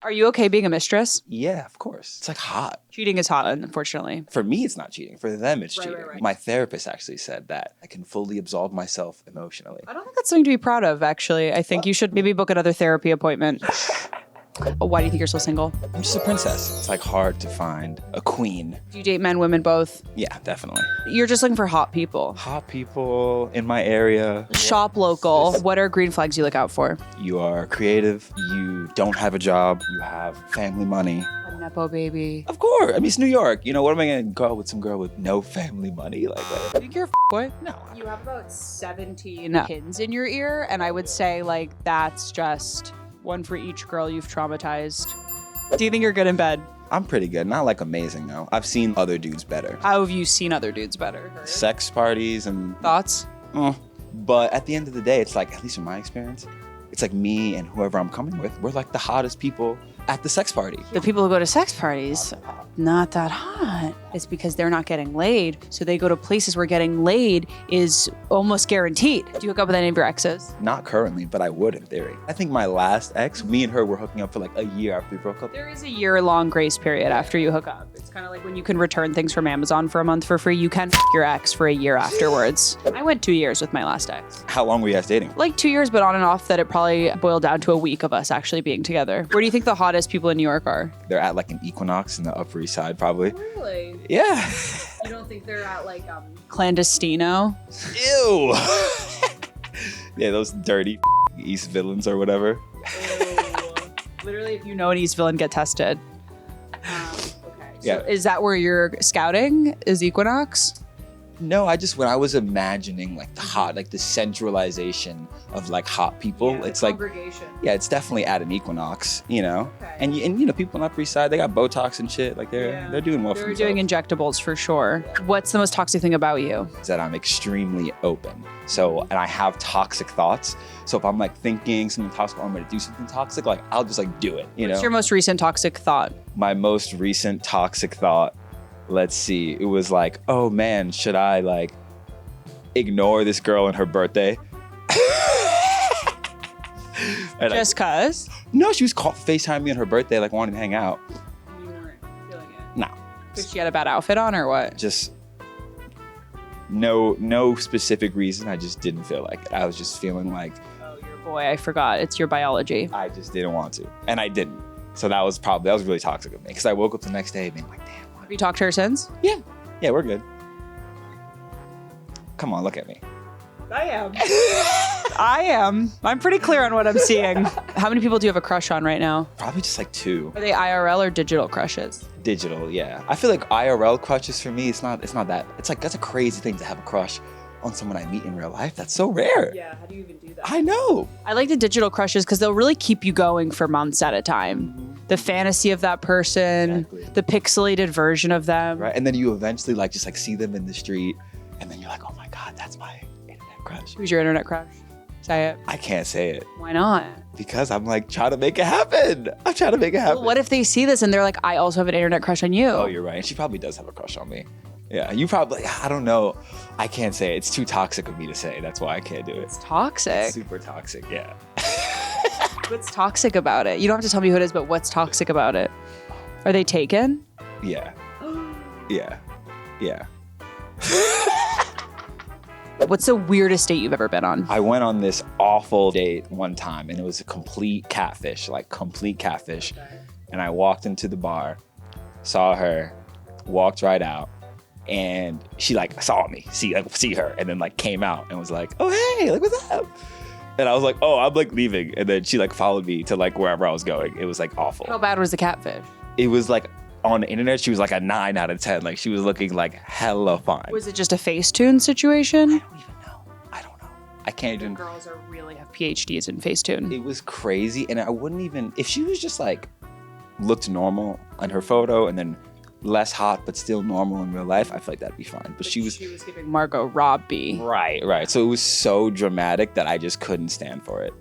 Are you okay being a mistress? Yeah, of course. It's like hot. Cheating is hot, unfortunately. For me, it's not cheating. For them, it's cheating. Right. My therapist actually said that I can fully absolve myself emotionally. I don't think that's something to be proud of, actually. I think you should maybe book another therapy appointment. Why do you think you're so single? I'm just a princess. It's like hard to find a queen. Do you date men, women, both? Yeah, definitely. You're just looking for hot people. Hot people in my area. Shop local. What are green flags you look out for? You are creative. You don't have a job. You have family money. A Nepo baby. Of course. I mean, it's New York. You know, what am I going to go with some girl with no family money? Like that? I think you're a boy. No. You have about 17 pins in your ear, and I would say, like, that's just one for each girl you've traumatized. Do you think you're good in bed? I'm pretty good. Not like amazing, though. I've seen other dudes better. How have you seen other dudes better? Sex parties and... Thoughts? But at the end of the day, it's like, at least in my experience, it's like me and whoever I'm coming with, we're like the hottest people at the sex party. The people who go to sex parties, not that hot. It's because they're not getting laid. So they go to places where getting laid is almost guaranteed. Do you hook up with any of your exes? Not currently, but I would in theory. I think my last ex, me and her were hooking up for like a year after we broke up. There is a year-long grace period after you hook up. It's kind of like when you can return things from Amazon for a month for free, you can f your ex for a year afterwards. I went 2 years with my last ex. How long were you guys dating? Like 2 years, but on and off that it probably boiled down to a week of us actually being together. Where do you think the hottest people in New York are? They're at like an Equinox in the Upper East Side, probably. Really? Yeah. You don't think they're at like Clandestino? Ew. Yeah, those dirty East villains or whatever. Literally, if you know an East villain, get tested. Okay. So Yeah. is that where you're scouting? Is Equinox? No, when I was imagining like the hot, like the centralization of like hot people, it's like, yeah, it's definitely at an Equinox, you know? Okay. And you know, people on the Upper East Side, they got Botox and shit. Like they're doing well for They're themselves. doing injectables for sure. What's the most toxic thing about you? Is that I'm extremely open. So, and I have toxic thoughts. So if I'm like thinking something toxic, or I'm gonna do something toxic, like I'll just like do it, you know? What's your most recent toxic thought? My most recent toxic thought, let's see, it was like, oh man, should I like ignore this girl and her birthday? And Just cause? no, she was FaceTiming me on her birthday, like wanting to hang out. You weren't feeling it. No, Because she had a bad outfit on or what? just no specific reason. I just didn't feel like it. I was just feeling like Oh, your boy, I forgot. It's your biology. I just didn't want to, and I didn't. So that was really toxic of me because I woke up the next day being like, damn. Have you talked to her since? Yeah, we're good. Come on, look at me. I am. I am. I'm pretty clear on what I'm seeing. How many people do you have a crush on right now? Probably just like 2. Are they IRL or digital crushes? Digital, yeah. I feel like IRL crushes for me, it's not that. It's like, that's a crazy thing to have a crush on someone I meet in real life. That's so rare. Yeah, how do you even do that? I know. I like the digital crushes because they'll really keep you going for months at a time. The fantasy of that person, Exactly. the pixelated version of them. Right? And then you eventually like just like see them in the street and then you're like, oh my God, that's my internet crush. Who's your internet crush? Say it. I can't say it Why not? because I'm like trying to make it happen. I'm trying to make it happen. Well, what if they see this and they're like, I also have an internet crush on you? Oh, you're right. And she probably does have a crush on me. Yeah, you probably, I don't know. I can't say it. It's too toxic of me to say. That's why I can't do it. It's toxic. It's super toxic, yeah. What's toxic about it? You don't have to tell me who it is, but what's toxic about it? Are they taken? Yeah. Yeah. Yeah. What's the weirdest date you've ever been on? I went on this awful date one time and it was a complete catfish. And I walked into the bar, saw her, walked right out, and she like saw me, see her, and then like came out and was like, oh hey, like what's up? And I was like, oh, I'm like leaving. And then she like followed me to like wherever I was going. It was like awful. How bad was the catfish? It was like on the internet, she was like a 9 out of 10. Like she was looking like hella fine. Was it just a Facetune situation? I don't even know. I don't know. I can't even. Girls are really have PhDs in Facetune. It was crazy. And I wouldn't even, if she was just like looked normal on her photo and then less hot but still normal in real life, I feel like that'd be fine. But she was giving Margot Robbie. right. So it was so dramatic that I just couldn't stand for it.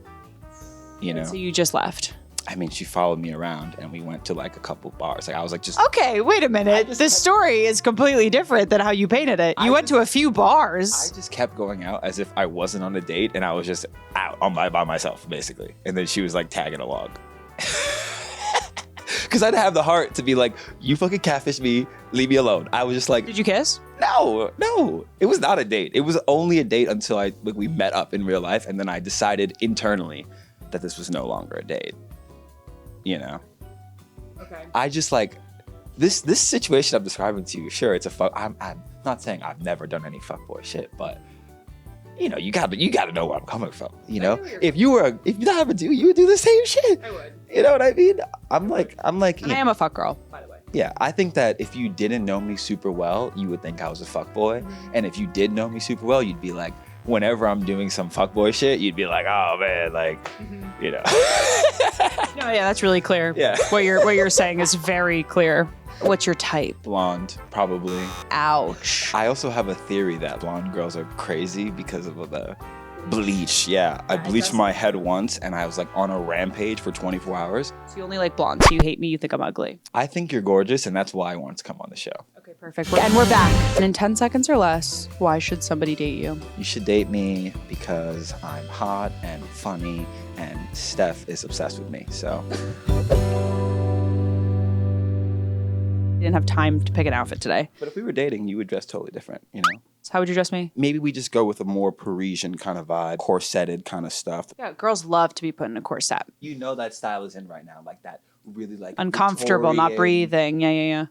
You know? So you just left. I mean, she followed me around and we went to like a couple bars. Like I was like just Okay, wait a minute. This story is completely different than how you painted it. You went to a few I bars. just kept going out as if I wasn't on a date and I was just out by myself basically. And then she was like tagging along. Because I didn't have the heart to be like, you fucking catfish me, leave me alone. I was just like, Did you kiss? no. It was not a date. It was only a date until we met up in real life, and then I decided internally that this was no longer a date. You know? Okay. I just like, this situation I'm describing to you, sure, it's a fuck. I'm not saying I've never done any fuckboy shit, but you know, you gotta know where I'm coming from. You know, if you not have a dude, you would do the same shit. I would. You know what I mean? I'm like. And I am a fuck girl, by the way. Yeah, I think that if you didn't know me super well, you would think I was a fuckboy, and if you did know me super well, you'd be like, whenever I'm doing some fuckboy shit, you'd be like, oh man, like, you know. No, yeah, that's really clear. Yeah. What you're saying is very clear. What's your type? Blonde, probably. Ouch. I also have a theory that blonde girls are crazy because of the bleach. Yeah, I bleached my head once and I was like on a rampage for 24 hours. So you only like blondes. So you hate me. You think I'm ugly. I think you're gorgeous, and that's why I wanted to come on the show. Okay, perfect. And we're back. And in 10 seconds or less, why should somebody date you? You should date me because I'm hot and funny, and Steph is obsessed with me. So You didn't have time to pick an outfit today. but if we were dating, you would dress totally different, you know? So how would you dress me? Maybe we just go with a more Parisian kind of vibe, corseted kind of stuff. Yeah, girls love to be put in a corset. You know that style is in right now, like that really like Uncomfortable, not Victorian- breathing. Yeah.